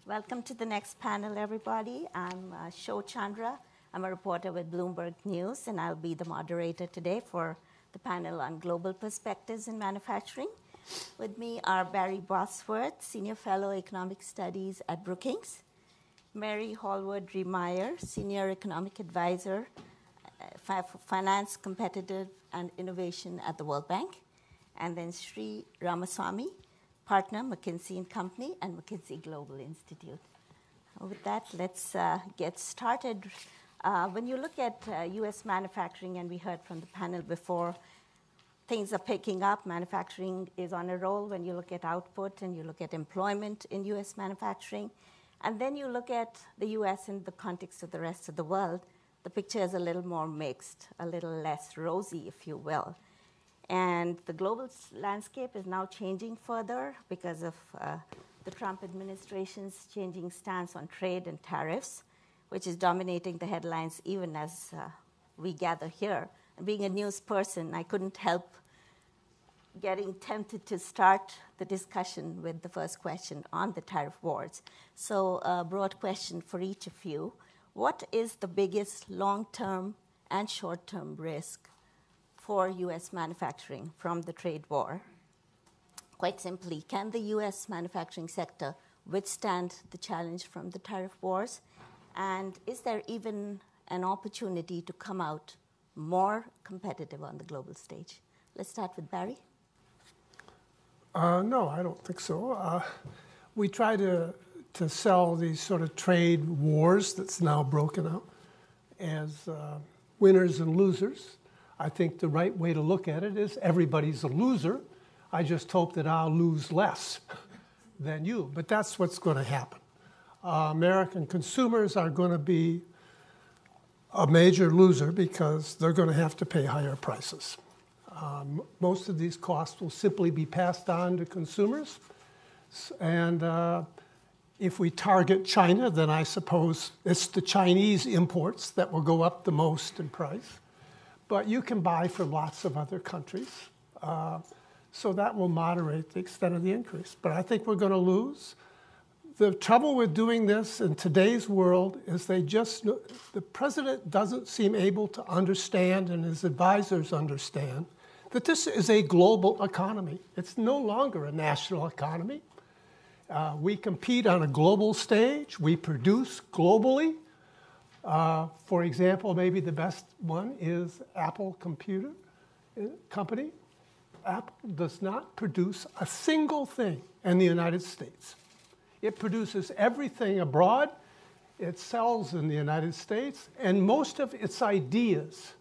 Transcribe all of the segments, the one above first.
Welcome to the next panel, everybody. I'm Sho Chandra. I'm a reporter with Bloomberg News, and I'll be the moderator today for the panel on global perspectives in manufacturing. With me are Barry Bosworth, Senior Fellow Economic Studies at Brookings, Mary Hallward-Riemeyer, Senior Economic Advisor for Finance, Competitive, and Innovation at the World Bank, and then Sri Ramaswamy, Partner, McKinsey & Company, and McKinsey Global Institute. With that, let's get started. When you look at U.S. manufacturing, and we heard from the panel before, things are picking up. Manufacturing is on a roll when you look at output and you look at employment in U.S. manufacturing. And then you look at the U.S. in the context of the rest of the world, the picture is a little more mixed, a little less rosy, if you will. And the global landscape is now changing further because of the Trump administration's changing stance on trade and tariffs, which is dominating the headlines even as we gather here. And being a news person, I couldn't help getting tempted to start the discussion with the first question on the tariff wars. So a broad question for each of you. What is the biggest long-term and short-term risk for U.S. manufacturing from the trade war? Quite simply, can the U.S. manufacturing sector withstand the challenge from the tariff wars? And is there even an opportunity to come out more competitive on the global stage? Let's start with Barry. No, I don't think so. We try to sell these sort of trade wars that's now broken out as winners and losers. I think the right way to look at it is everybody's a loser. I just hope that I'll lose less than you. But that's what's going to happen. American consumers are going to be a major loser because they're going to have to pay higher prices. Most of these costs will simply be passed on to consumers. And if we target China, then I suppose it's the Chinese imports that will go up the most in price. But you can buy from lots of other countries. So that will moderate the extent of the increase. But I think we're going to lose. The trouble with doing this in today's world is the president doesn't seem able to understand, and his advisors understand, that this is a global economy. It's no longer a national economy. We compete on a global stage. We produce globally. For example, maybe the best one is Apple Computer Company. Apple does not produce a single thing in the United States. It produces everything abroad. It sells in the United States. And most of its ideas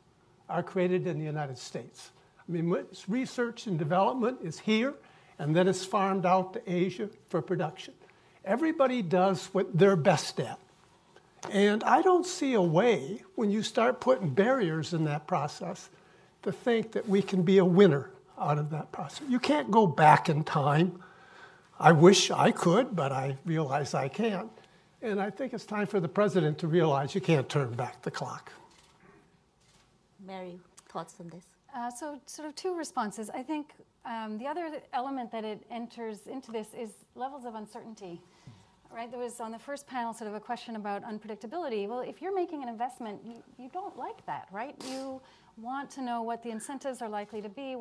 are created in the United States. I mean, its research and development is here, and then it's farmed out to Asia for production. Everybody does what they're best at. And I don't see a way, when you start putting barriers in that process, to think that we can be a winner out of that process. You can't go back in time. I wish I could, but I realize I can't. And I think it's time for the president to realize you can't turn back the clock. Mary, thoughts on this? So sort of two responses. I think the other element that it enters into this is levels of uncertainty. Right, there was on the first panel sort of a question about unpredictability. Well, if you're making an investment, you don't like that, right? You want to know what the incentives are likely to be,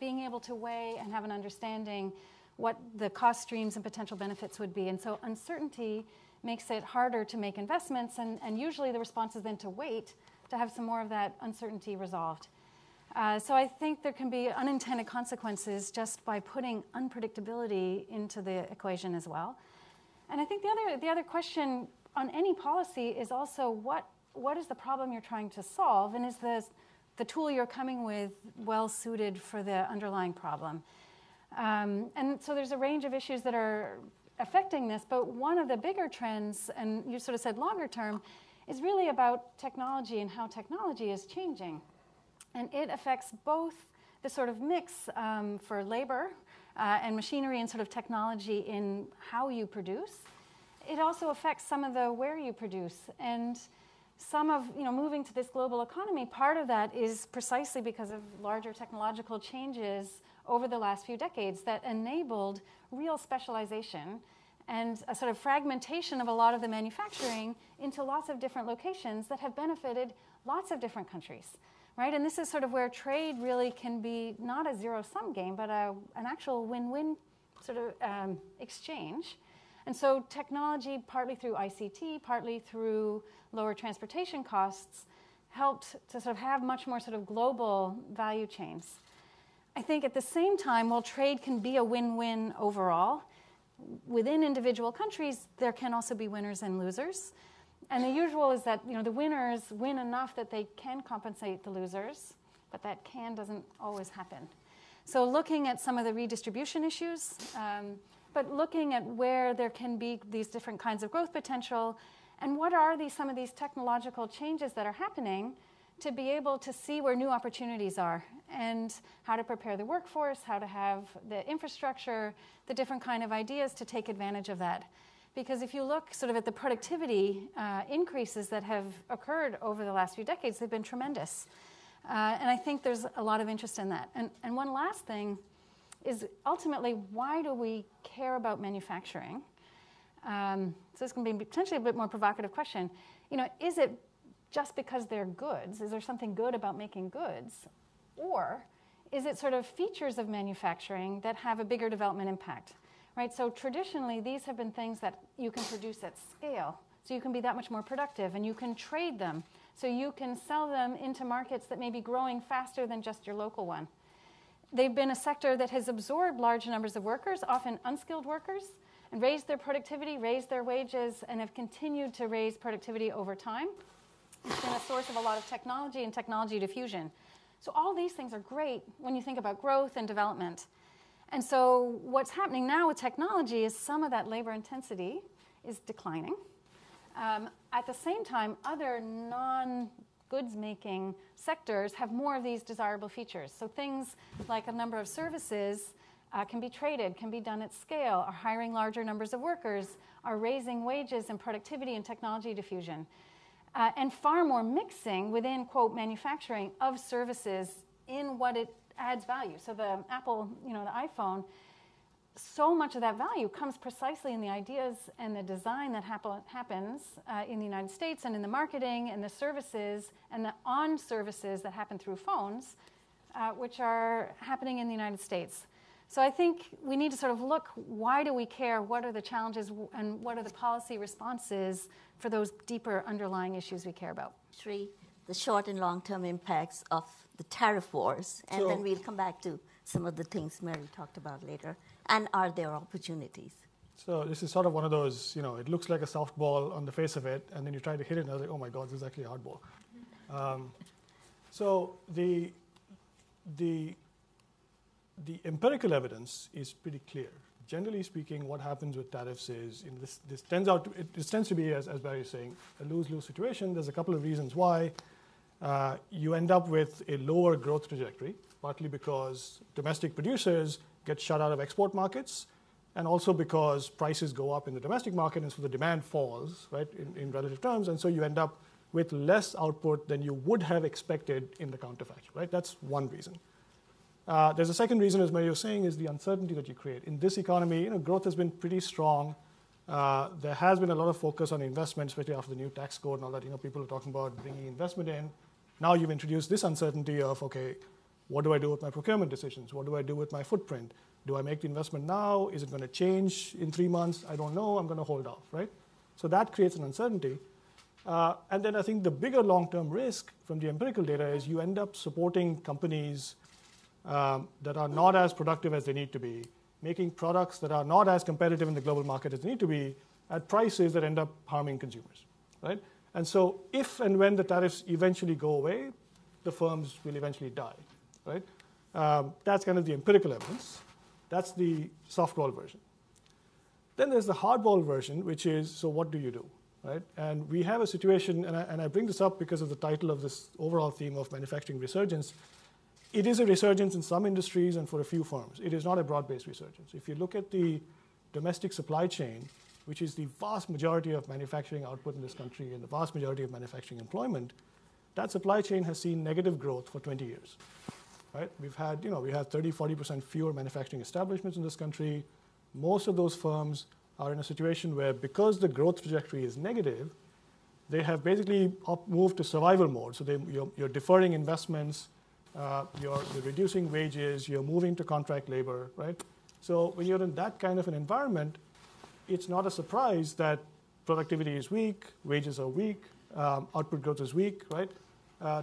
being able to weigh and have an understanding what the cost streams and potential benefits would be. And so uncertainty makes it harder to make investments, and usually the response is then to wait to have some more of that uncertainty resolved. So I think there can be unintended consequences just by putting unpredictability into the equation as well. And I think the other question on any policy is also what is the problem you're trying to solve, and is the tool you're coming with well suited for the underlying problem? And so there's a range of issues that are affecting this, but one of the bigger trends, and you sort of said longer term, is really about technology and how technology is changing. And it affects both the sort of mix for labor and machinery and sort of technology in how you produce. It also affects some of the where you produce. And some of, moving to this global economy, part of that is precisely because of larger technological changes over the last few decades that enabled real specialization and a sort of fragmentation of a lot of the manufacturing into lots of different locations that have benefited lots of different countries, right? And this is sort of where trade really can be not a zero-sum game, but an actual win-win sort of exchange. And so technology, partly through ICT, partly through lower transportation costs, helped to sort of have much more sort of global value chains. I think at the same time, while trade can be a win-win overall, within individual countries, there can also be winners and losers. And the usual is that the winners win enough that they can compensate the losers, but that doesn't always happen. So looking at some of the redistribution issues, but looking at where there can be these different kinds of growth potential, and what are some of these technological changes that are happening to be able to see where new opportunities are and how to prepare the workforce, how to have the infrastructure, the different kind of ideas to take advantage of that. Because if you look sort of at the productivity increases that have occurred over the last few decades, they've been tremendous. And I think there's a lot of interest in that. And one last thing is ultimately, why do we care about manufacturing? So this can be potentially a bit more provocative question. Is it just because they're goods? Is there something good about making goods? Or is it sort of features of manufacturing that have a bigger development impact? Right? So traditionally, these have been things that you can produce at scale. So you can be that much more productive, and you can trade them. So you can sell them into markets that may be growing faster than just your local one. They've been a sector that has absorbed large numbers of workers, often unskilled workers, and raised their productivity, raised their wages, and have continued to raise productivity over time. It's been a source of a lot of technology and technology diffusion. So all these things are great when you think about growth and development. And so what's happening now with technology is some of that labor intensity is declining. At the same time, other non-goods-making sectors have more of these desirable features. So things like a number of services can be traded, can be done at scale, are hiring larger numbers of workers, are raising wages and productivity and technology diffusion. And far more mixing within, quote, manufacturing of services in what it adds value. So the Apple, the iPhone, so much of that value comes precisely in the ideas and the design that happens in the United States, and in the marketing and the services and the on-services that happen through phones, which are happening in the United States. So I think we need to sort of look, why do we care? What are the challenges and what are the policy responses for those deeper underlying issues we care about? Sri, the short and long-term impacts of the tariff wars, and then we'll come back to some of the things Mary talked about later. And are there opportunities? So this is sort of one of those, it looks like a softball on the face of it, and then you try to hit it, and you're like, oh my God, this is actually a hard ball. So the empirical evidence is pretty clear. Generally speaking, what happens with tariffs is, this tends to be, as Barry is saying, a lose-lose situation. There's a couple of reasons why. You end up with a lower growth trajectory, partly because domestic producers get shut out of export markets, and also because prices go up in the domestic market, and so the demand falls, right, in relative terms, and so you end up with less output than you would have expected in the counterfactual, right? That's one reason. There's a second reason, as Mary was saying, is the uncertainty that you create. In this economy, growth has been pretty strong. There has been a lot of focus on investment, especially after the new tax code and all that. People are talking about bringing investment in. Now you've introduced this uncertainty of, okay, what do I do with my procurement decisions? What do I do with my footprint? Do I make the investment now? Is it going to change in 3 months? I don't know. I'm going to hold off, right? So that creates an uncertainty. And then I think the bigger long-term risk from the empirical data is you end up supporting companies that are not as productive as they need to be, making products that are not as competitive in the global market as they need to be at prices that end up harming consumers, right? And so if and when the tariffs eventually go away, the firms will eventually die, right? That's kind of the empirical evidence. That's the softball version. Then there's the hardball version, which is, so what do you do, right? And we have a situation, and I bring this up because of the title of this overall theme of manufacturing resurgence. It is a resurgence in some industries and for a few firms. It is not a broad-based resurgence. If you look at the domestic supply chain, which is the vast majority of manufacturing output in this country and the vast majority of manufacturing employment, that supply chain has seen negative growth for 20 years. Right? We've had, we had 30, 40% fewer manufacturing establishments in this country. Most of those firms are in a situation where, because the growth trajectory is negative, they have basically moved to survival mode. So you're deferring investments, you're reducing wages, you're moving to contract labor, right? So when you're in that kind of an environment, it's not a surprise that productivity is weak, wages are weak, output growth is weak, right?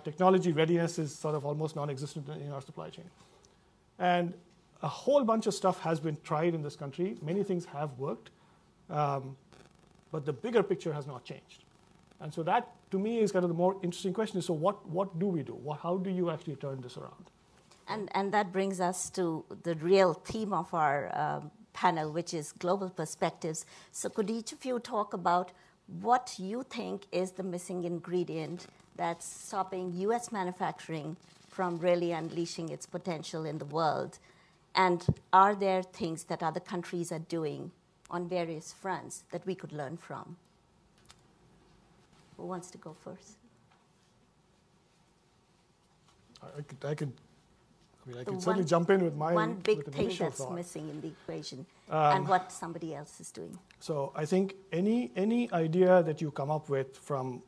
Technology readiness is sort of almost non-existent in our supply chain. And a whole bunch of stuff has been tried in this country. Many things have worked, but the bigger picture has not changed. And so that, to me, is kind of the more interesting question. So what do we do? How do you actually turn this around? And that brings us to the real theme of our panel, which is global perspectives. So could each of you talk about what you think is the missing ingredient that's stopping U.S. manufacturing from really unleashing its potential in the world? And are there things that other countries are doing on various fronts that we could learn from? Who wants to go first? I could certainly jump in with one big with an thing initial that's thought. missing in the equation, and what somebody else is doing. So I think any idea that you come up with from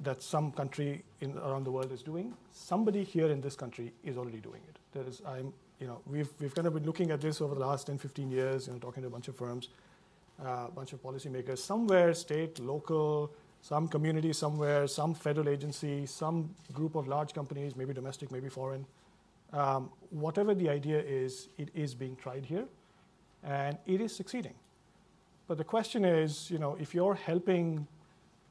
that some country around the world is doing, somebody here in this country is already doing it. We've kind of been looking at this over the last 10, 15 years, talking to a bunch of firms, a bunch of policymakers, somewhere, state, local, some community somewhere, some federal agency, some group of large companies, maybe domestic, maybe foreign. Whatever the idea is, it is being tried here, and it is succeeding. But the question is, if you're helping,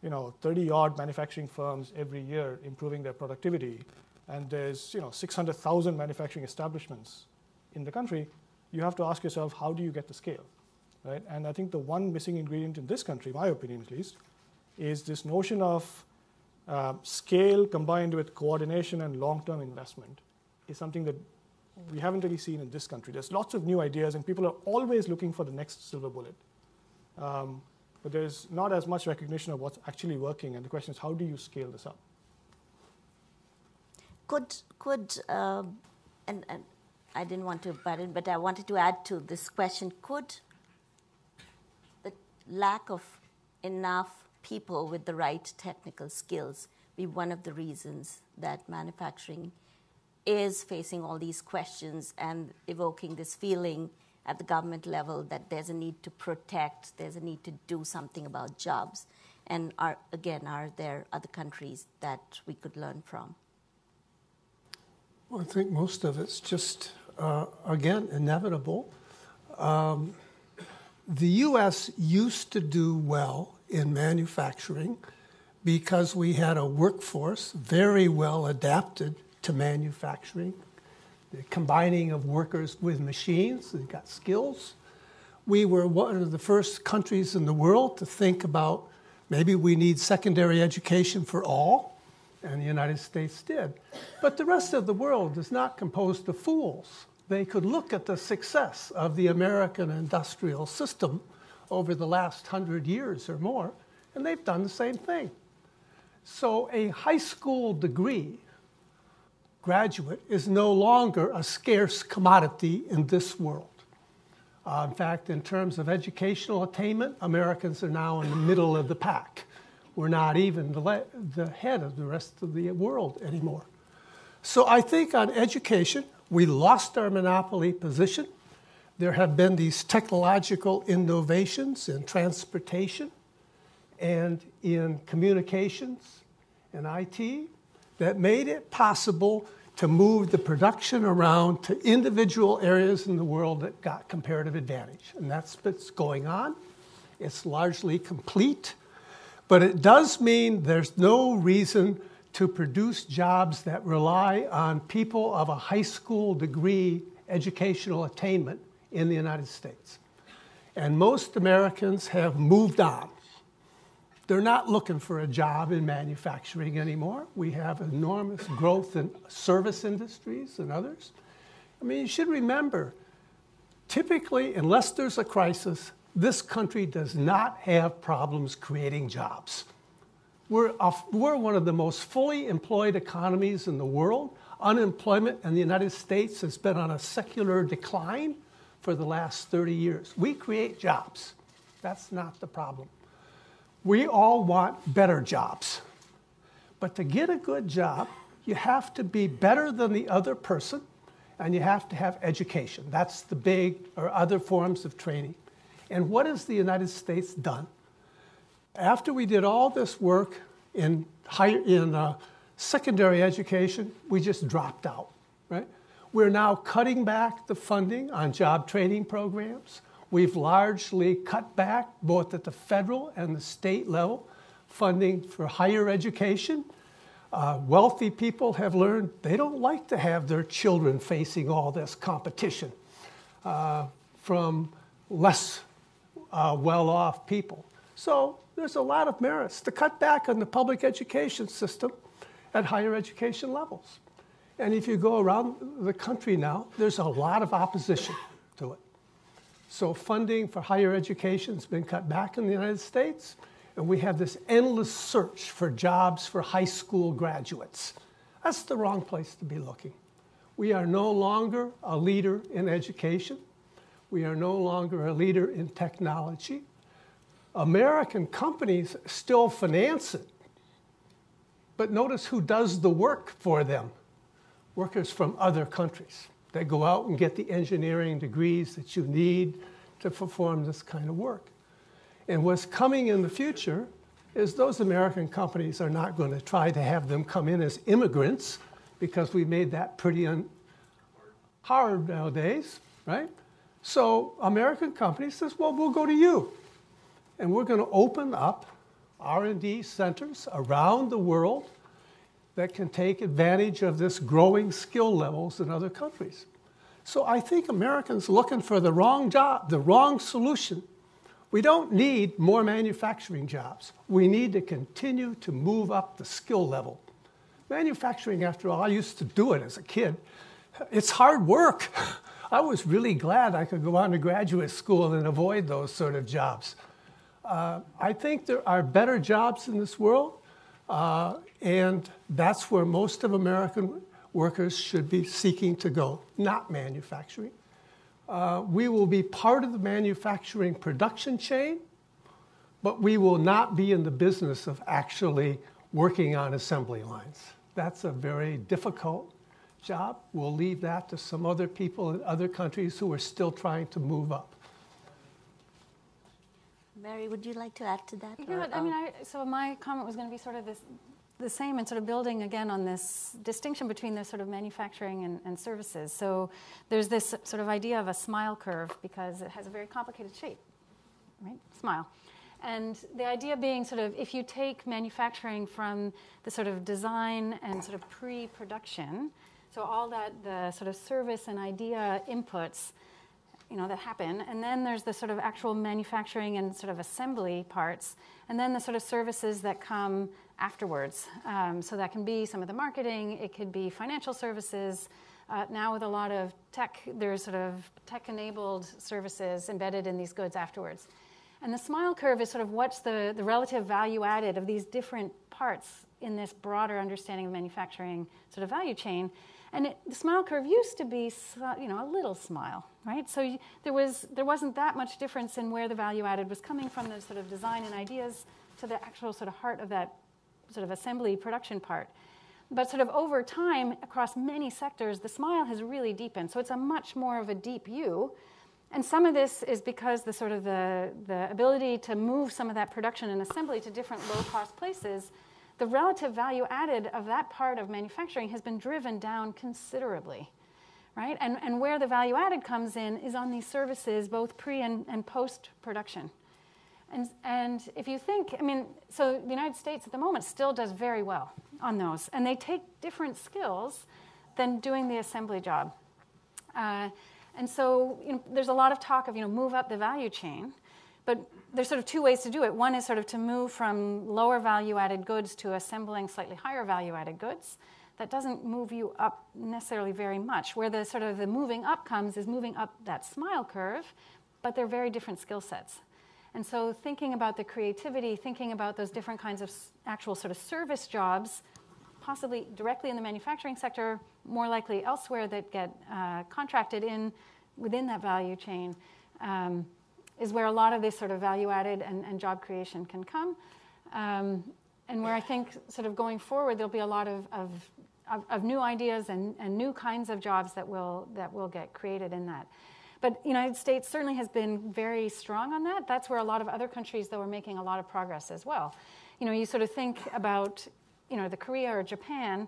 30-odd manufacturing firms every year improving their productivity, and there's, 600,000 manufacturing establishments in the country, you have to ask yourself, how do you get the scale, right? And I think the one missing ingredient in this country, my opinion at least, is this notion of scale combined with coordination and long-term investment is something that we haven't really seen in this country. There's lots of new ideas, and people are always looking for the next silver bullet. But there's not as much recognition of what's actually working, and the question is, how do you scale this up? And I didn't want to butt in, but I wanted to add to this question, could the lack of enough people with the right technical skills be one of the reasons that manufacturing is facing all these questions and evoking this feeling at the government level that there's a need to protect, there's a need to do something about jobs? And are there other countries that we could learn from? Well, I think most of it's just, again, inevitable. The U.S. used to do well in manufacturing because we had a workforce very well adapted to manufacturing, the combining of workers with machines, they got skills. We were one of the first countries in the world to think about maybe we need secondary education for all, and the United States did. But the rest of the world is not composed of fools. They could look at the success of the American industrial system over the last 100 years or more, and they've done the same thing. So a high school degree graduate is no longer a scarce commodity in this world. In fact, in terms of educational attainment, Americans are now in the middle of the pack. We're not even the head of the rest of the world anymore. So I think on education, we lost our monopoly position. There have been these technological innovations in transportation and in communications and IT that made it possible to move the production around to individual areas in the world that got comparative advantage. And that's what's going on. It's largely complete. But it does mean there's no reason to produce jobs that rely on people of a high school degree educational attainment in the United States. And most Americans have moved on. They're not looking for a job in manufacturing anymore. We have enormous growth in service industries and others. I mean, you should remember, typically, unless there's a crisis, this country does not have problems creating jobs. We're one of the most fully employed economies in the world. Unemployment in the United States has been on a secular decline for the last 30 years. We create jobs. That's not the problem. We all want better jobs. But to get a good job, you have to be better than the other person, and you have to have education. That's the big, or other forms of training. And what has the United States done? After we did all this work in secondary education, we just dropped out, right? We're now cutting back the funding on job training programs. We've largely cut back, both at the federal and the state level, funding for higher education. Wealthy people have learned they don't like to have their children facing all this competition from less well-off people. So there's a lot of merits to cut back on the public education system at higher education levels. And if you go around the country now, there's a lot of opposition to it. So funding for higher education has been cut back in the United States, and we have this endless search for jobs for high school graduates. That's the wrong place to be looking. We are no longer a leader in education. We are no longer a leader in technology. American companies still finance it, but notice who does the work for them. Workers from other countries. They go out and get the engineering degrees that you need to perform this kind of work. And what's coming in the future is those American companies are not going to try to have them come in as immigrants, because we made that pretty hard nowadays, right? So American companies says, well, we'll go to you. And we're going to open up R&D centers around the world that can take advantage of this growing skill levels in other countries. So I think Americans are looking for the wrong job, the wrong solution. We don't need more manufacturing jobs. We need to continue to move up the skill level. Manufacturing, after all, I used to do it as a kid. It's hard work. I was really glad I could go on to graduate school and avoid those sort of jobs. I think there are better jobs in this world, and that's where most of American workers should be seeking to go, not manufacturing. We will be part of the manufacturing production chain, but we will not be in the business of actually working on assembly lines. That's a very difficult job. We'll leave that to some other people in other countries who are still trying to move up. Mary, would you like to add to that? Yeah, I mean, so my comment was going to be sort of the same, and sort of building again on this distinction between the sort of manufacturing and services. So there's this sort of idea of a smile curve, because it has a very complicated shape, right? Smile. And the idea being sort of, if you take manufacturing from the sort of design and sort of pre-production, so all that, the sort of service and idea inputs, you know, that happen, and then there's the sort of actual manufacturing and sort of assembly parts, and then the sort of services that come afterwards. So that can be some of the marketing, it could be financial services. Now with a lot of tech, there's sort of tech-enabled services embedded in these goods afterwards. And the smile curve is sort of what's the relative value added of these different parts in this broader understanding of manufacturing sort of value chain. And the smile curve used to be, you know, a little smile, right? So there wasn't that much difference in where the value added was coming from, the sort of design and ideas to the actual sort of heart of that sort of assembly production part. But sort of over time, across many sectors, the smile has really deepened. So it's a much more of a deep U. And some of this is because the sort of the ability to move some of that production and assembly to different low-cost places, the relative value added of that part of manufacturing has been driven down considerably, right? And where the value added comes in is on these services, both pre and post-production. And if you think, I mean, so the United States at the moment still does very well on those. And they take different skills than doing the assembly job. And so there's a lot of talk of, move up the value chain. But there's sort of two ways to do it. One is sort of to move from lower value-added goods to assembling slightly higher value-added goods. That doesn't move you up necessarily very much. Where the sort of the moving up comes is moving up that smile curve, but they're very different skill sets. And so thinking about the creativity, thinking about those different kinds of actual sort of service jobs, possibly directly in the manufacturing sector, more likely elsewhere that get contracted in within that value chain, is where a lot of this sort of value added and job creation can come. And where I think sort of going forward, there'll be a lot of new ideas and new kinds of jobs that will get created in that. But the United States certainly has been very strong on that. That's where a lot of other countries, though, are making a lot of progress as well. You sort of think about, the Korea or Japan,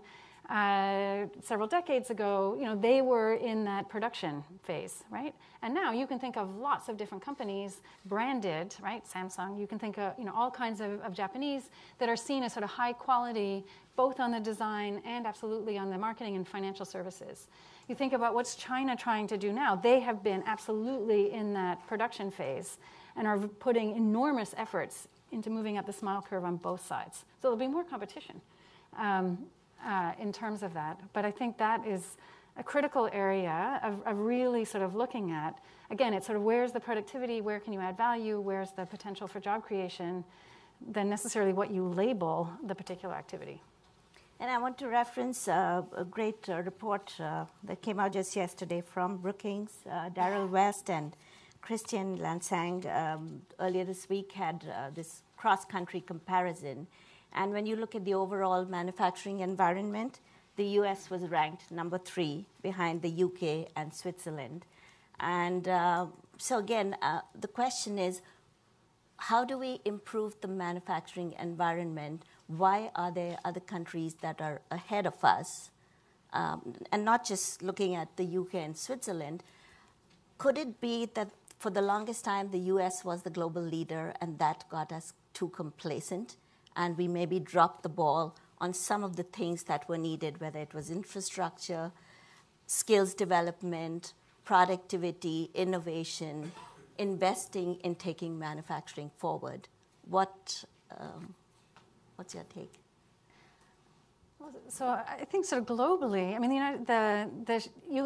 several decades ago, they were in that production phase, right? And now you can think of lots of different companies branded, right? Samsung, you can think of, all kinds of Japanese that are seen as sort of high quality, both on the design and absolutely on the marketing and financial services. You think about what's China trying to do now. They have been absolutely in that production phase and are putting enormous efforts into moving up the smile curve on both sides. So there'll be more competition in terms of that. But I think that is a critical area of really sort of looking at, again, it's sort of where's the productivity, where can you add value, where's the potential for job creation, than necessarily what you label the particular activity. And I want to reference a great report that came out just yesterday from Brookings. Daryl West and Christian Lansang earlier this week had this cross-country comparison. And when you look at the overall manufacturing environment, the US was ranked number 3 behind the UK and Switzerland. And so again, the question is, how do we improve the manufacturing environment? Why are there other countries that are ahead of us? And not just looking at the UK and Switzerland. Could it be that for the longest time, the US was the global leader and that got us too complacent? And we maybe dropped the ball on some of the things that were needed, whether it was infrastructure, skills development, productivity, innovation, investing in taking manufacturing forward. What's your take? So I think sort of globally, I mean,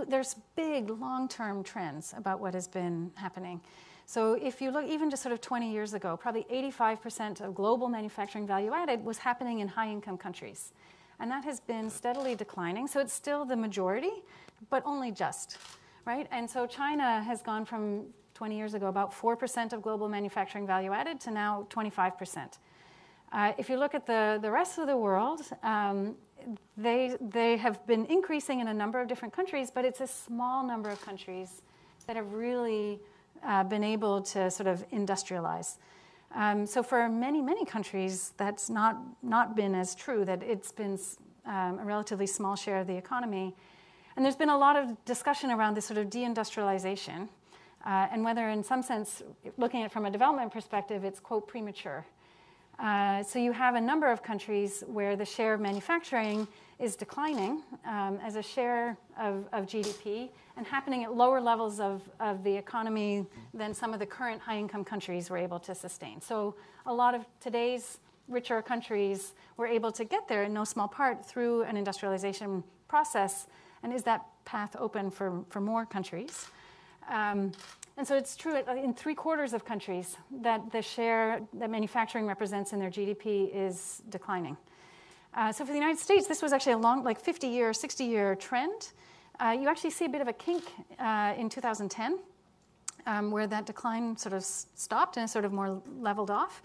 there's big long-term trends about what has been happening. So if you look even just sort of 20 years ago, probably 85% of global manufacturing value added was happening in high-income countries. And that has been steadily declining. So it's still the majority, but only just, right? And so China has gone from 20 years ago about 4% of global manufacturing value added to now 25%. If you look at the rest of the world, they have been increasing in a number of different countries, but it's a small number of countries that have really been able to sort of industrialize. So for many, many countries, that's not been as true, that it's been a relatively small share of the economy. And there's been a lot of discussion around this sort of deindustrialization and whether in some sense, looking at it from a development perspective, it's, quote, premature. So you have a number of countries where the share of manufacturing is declining as a share of GDP and happening at lower levels of the economy than some of the current high-income countries were able to sustain. So a lot of today's richer countries were able to get there in no small part through an industrialization process. And is that path open for more countries? And so it's true in 3/4 of countries that the share that manufacturing represents in their GDP is declining. So for the United States, this was actually a long, like 50-year, 60-year trend. You actually see a bit of a kink in 2010 where that decline sort of stopped and sort of more leveled off.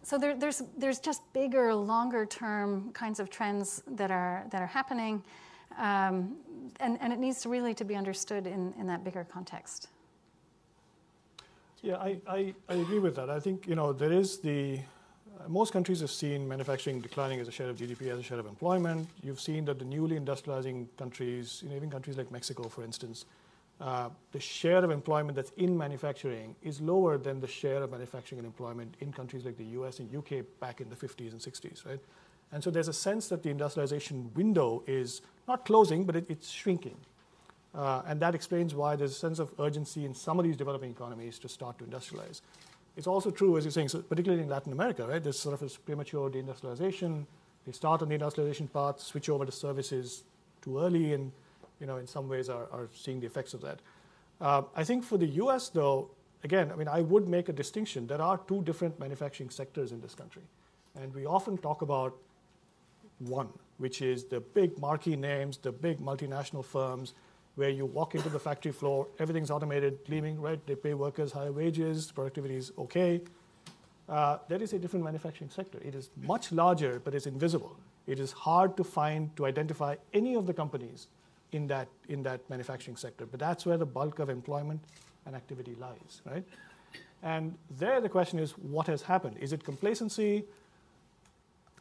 So there's just bigger, longer-term kinds of trends that are happening. And it needs to really to be understood in that bigger context. Yeah, I agree with that. I think, there is most countries have seen manufacturing declining as a share of GDP, as a share of employment. You've seen that the newly industrializing countries, even countries like Mexico, for instance, the share of employment that's in manufacturing is lower than the share of manufacturing and employment in countries like the US and UK back in the 50s and 60s, right? And so there's a sense that the industrialization window is not closing, but it's shrinking. And that explains why there's a sense of urgency in some of these developing economies to start to industrialize. It's also true, as you're saying, so particularly in Latin America, right? There's sort of a premature deindustrialization. They start on the industrialization path, switch over to services too early, and in some ways are seeing the effects of that. I think for the US, though, again, I would make a distinction. There are 2 different manufacturing sectors in this country. And we often talk about one, which is the big marquee names, the big multinational firms, where you walk into the factory floor, everything's automated, cleaning, right? They pay workers higher wages, productivity is okay. There is a different manufacturing sector. It is much larger, but it's invisible. It is hard to identify any of the companies in that manufacturing sector. But that's where the bulk of employment and activity lies, right? And there the question is, what has happened? Is it complacency?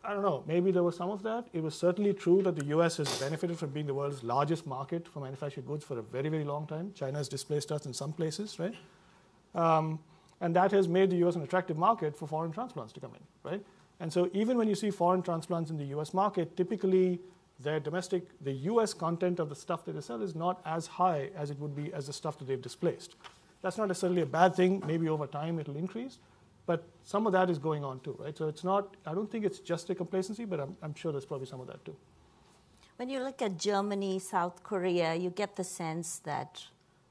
I don't know. Maybe there was some of that. It was certainly true that the US has benefited from being the world's largest market for manufactured goods for a very, very long time. China has displaced us in some places, right? And that has made the US an attractive market for foreign transplants to come in, right? And so even when you see foreign transplants in the US market, typically the US content of the stuff that they sell is not as high as it would be as the stuff that they've displaced. That's not necessarily a bad thing. Maybe over time it'll increase. But some of that is going on too, right? So it's not, I don't think it's just a complacency, but I'm sure there's probably some of that too. When you look at Germany, South Korea, you get the sense that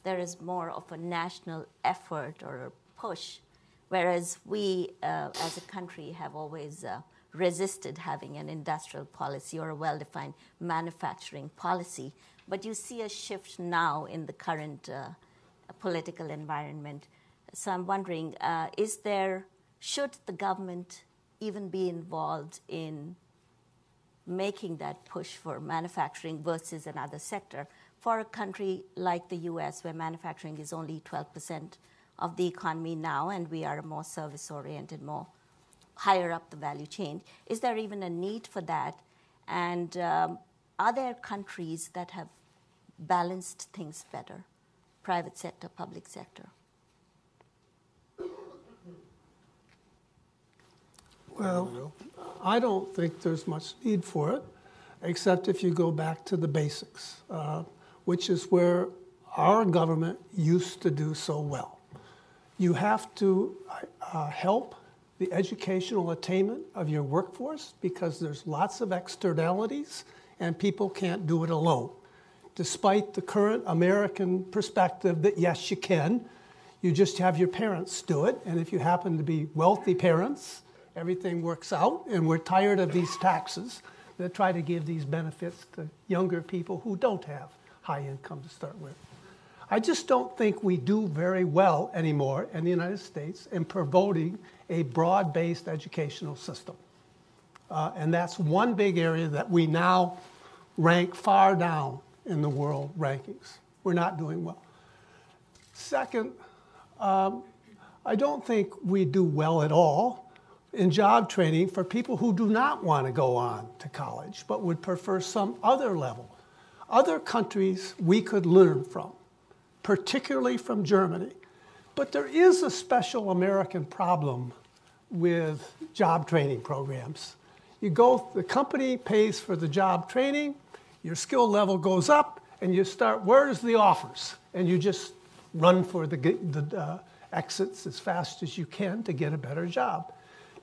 there is more of a national effort or a push, whereas we as a country have always resisted having an industrial policy or a well-defined manufacturing policy. But you see a shift now in the current political environment. So I'm wondering, should the government even be involved in making that push for manufacturing versus another sector for a country like the US, where manufacturing is only 12% of the economy now, and we are more service-oriented, more higher up the value chain? Is there even a need for that? And are there countries that have balanced things better, private sector, public sector? Well, I don't think there's much need for it, except if you go back to the basics, which is where our government used to do so well. You have to help the educational attainment of your workforce because there's lots of externalities and people can't do it alone. Despite the current American perspective that yes, you can, you just have your parents do it. And if you happen to be wealthy parents, everything works out, and we're tired of these taxes that try to give these benefits to younger people who don't have high income to start with. I just don't think we do very well anymore in the United States in promoting a broad-based educational system. And that's one big area that we now rank far down in the world rankings. We're not doing well. Second, I don't think we do well at all in job training for people who do not want to go on to college, but would prefer some other level. Other countries we could learn from, particularly from Germany. But there is a special American problem with job training programs. The company pays for the job training, your skill level goes up, and you start, where's the offers? And you just run for the exits as fast as you can to get a better job.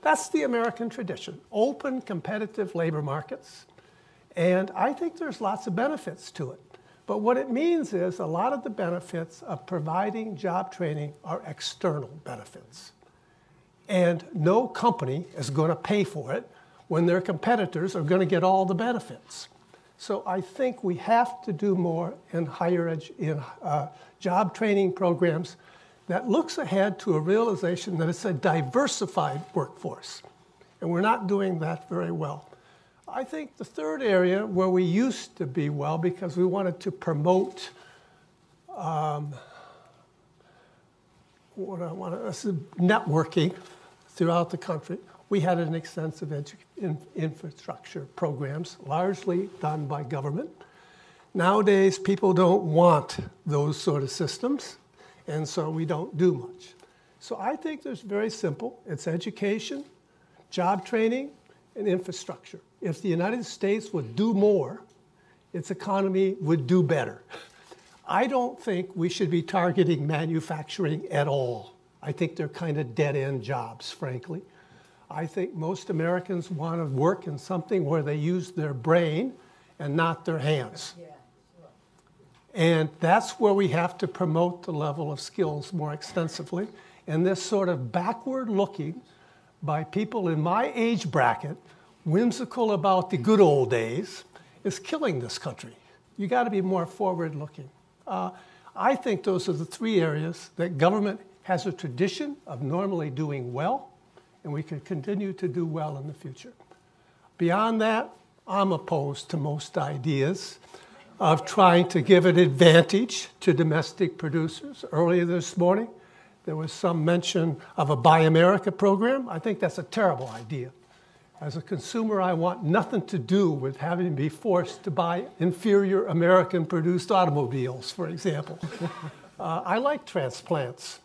That's the American tradition, open, competitive labor markets. And I think there's lots of benefits to it. But what it means is a lot of the benefits of providing job training are external benefits. And no company is going to pay for it when their competitors are going to get all the benefits. So I think we have to do more in job training programs that looks ahead to a realization that it's a diversified workforce. And we're not doing that very well. I think the third area where we used to be well, because we wanted to promote networking throughout the country, we had an extensive infrastructure programs, largely done by government. Nowadays, people don't want those sort of systems, and so we don't do much. So I think there's very simple. It's education, job training, and infrastructure. If the United States would do more, its economy would do better. I don't think we should be targeting manufacturing at all. I think they're kind of dead-end jobs, frankly. I think most Americans want to work in something where they use their brain and not their hands. And that's where we have to promote the level of skills more extensively. And this sort of backward looking by people in my age bracket, whimsical about the good old days, is killing this country. You got to be more forward looking. I think those are the three areas that government has a tradition of normally doing well, and we can continue to do well in the future. Beyond that, I'm opposed to most ideas of trying to give an advantage to domestic producers. Earlier this morning, there was some mention of a Buy America program. I think that's a terrible idea. As a consumer, I want nothing to do with having to be forced to buy inferior American-produced automobiles, for example. I like transplants.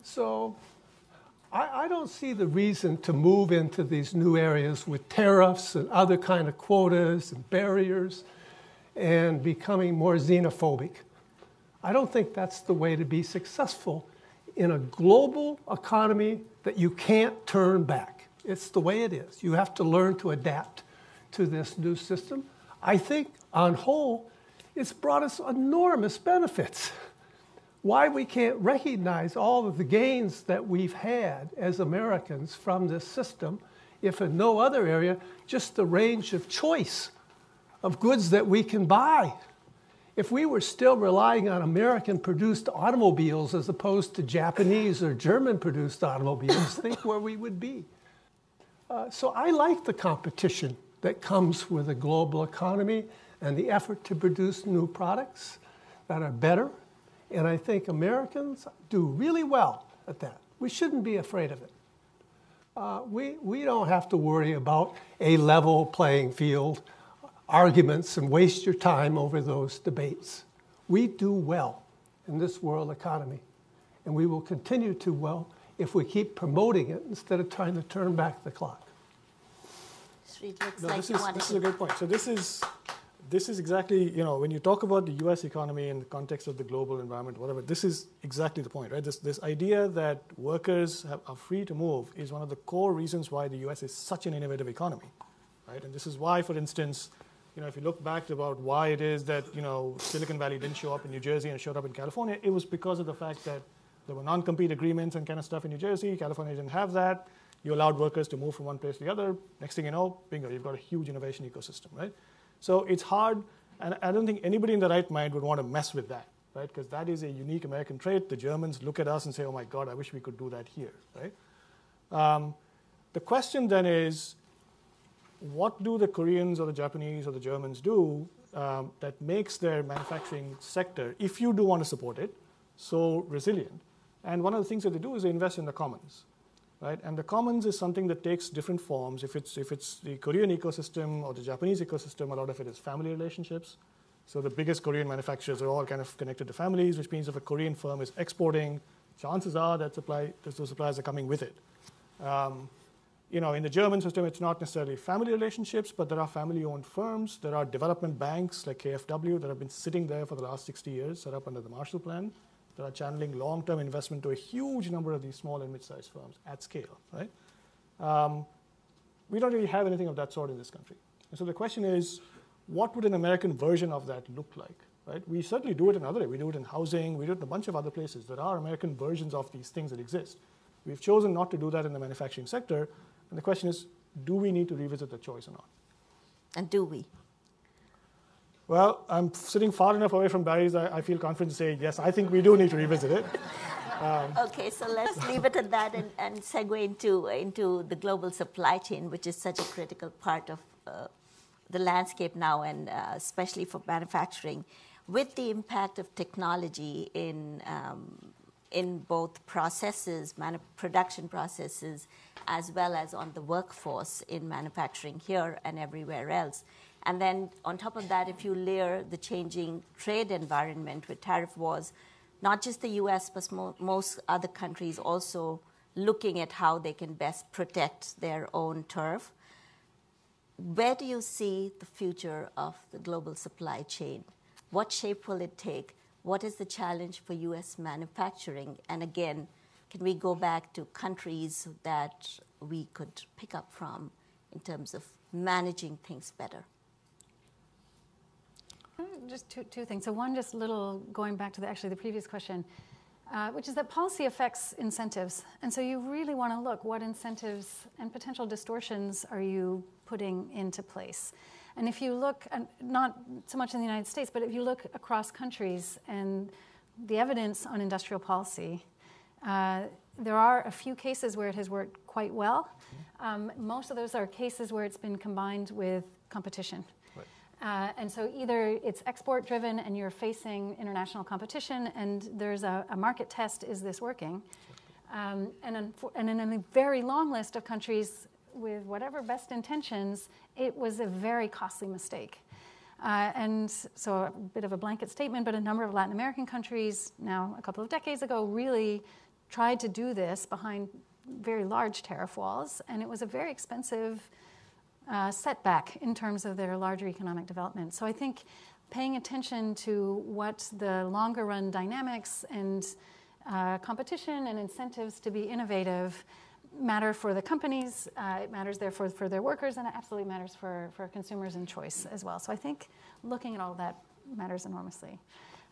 So I don't see the reason to move into these new areas with tariffs and other kind of quotas and barriers and becoming more xenophobic. I don't think that's the way to be successful in a global economy that you can't turn back. It's the way it is. You have to learn to adapt to this new system. I think, on whole, it's brought us enormous benefits. Why we can't recognize all of the gains that we've had as Americans from this system, if in no other area, just the range of choice of goods that we can buy. If we were still relying on American-produced automobiles as opposed to Japanese or German-produced automobiles, think where we would be. So I like the competition that comes with a global economy and the effort to produce new products that are better. And I think Americans do really well at that. We shouldn't be afraid of it. We don't have to worry about a level playing field, arguments, and waste your time over those debates. We do well in this world economy, and we will continue to well if we keep promoting it instead of trying to turn back the clock. This is a good point. So this is exactly, when you talk about the U.S. economy in the context of the global environment, whatever, this is exactly the point, right? This idea that workers are free to move is one of the core reasons why the U.S. is such an innovative economy, right? And this is why, for instance, if you look back about why it is that, Silicon Valley didn't show up in New Jersey and showed up in California, it was because of the fact that there were non-compete agreements and kind of stuff in New Jersey. California didn't have that. You allowed workers to move from one place to the other. Next thing you know, bingo, you've got a huge innovation ecosystem, right? So it's hard, and I don't think anybody in their right mind would want to mess with that, right? Because that is a unique American trait. The Germans look at us and say, oh my God, I wish we could do that here, right? The question then is, what do the Koreans or the Japanese or the Germans do that makes their manufacturing sector, if you do want to support it, so resilient? And one of the things that they do is they invest in the commons, right? And the commons is something that takes different forms. If it's the Korean ecosystem or the Japanese ecosystem, a lot of it is family relationships. So the biggest Korean manufacturers are all kind of connected to families, which means if a Korean firm is exporting, chances are that those suppliers are coming with it. In the German system, it's not necessarily family relationships, but there are family-owned firms. There are development banks like KfW that have been sitting there for the last 60 years, set up under the Marshall Plan, that are channeling long-term investment to a huge number of these small and mid-sized firms at scale, right? We don't really have anything of that sort in this country. And so the question is, what would an American version of that look like, right? We certainly do it in other ways. We do it in housing. We do it in a bunch of other places. There are American versions of these things that exist. We've chosen not to do that in the manufacturing sector. And the question is, do we need to revisit the choice or not? And do we? Well, I'm sitting far enough away from Barry's, I feel confident to say, yes, I think we do need to revisit it. Okay, so let's leave it at that and segue into the global supply chain, which is such a critical part of the landscape now, and especially for manufacturing, with the impact of technology in both processes, production processes, as well as on the workforce in manufacturing here and everywhere else. And then on top of that, if you layer the changing trade environment with tariff wars, not just the US, but most other countries also looking at how they can best protect their own turf. Where do you see the future of the global supply chain? What shape will it take? What is the challenge for US manufacturing? And again, can we go back to countries that we could pick up from in terms of managing things better? Just two things. So one, just a little going back to the previous question, which is that policy affects incentives. And so you really want to look what incentives and potential distortions are you putting into place. And if you look, not so much in the United States, but if you look across countries and the evidence on industrial policy, there are a few cases where it has worked quite well. Most of those are cases where it's been combined with competition. Right. And so either it's export driven and you're facing international competition and there's a market test, is this working? And in a very long list of countries with whatever best intentions, it was a very costly mistake. And so a bit of a blanket statement, but a number of Latin American countries now a couple of decades ago really tried to do this behind very large tariff walls, and it was a very expensive setback in terms of their larger economic development. So I think paying attention to what the longer run dynamics and competition and incentives to be innovative matter for the companies, it matters therefore for their workers, and it absolutely matters for consumers and choice as well. So I think looking at all of that matters enormously.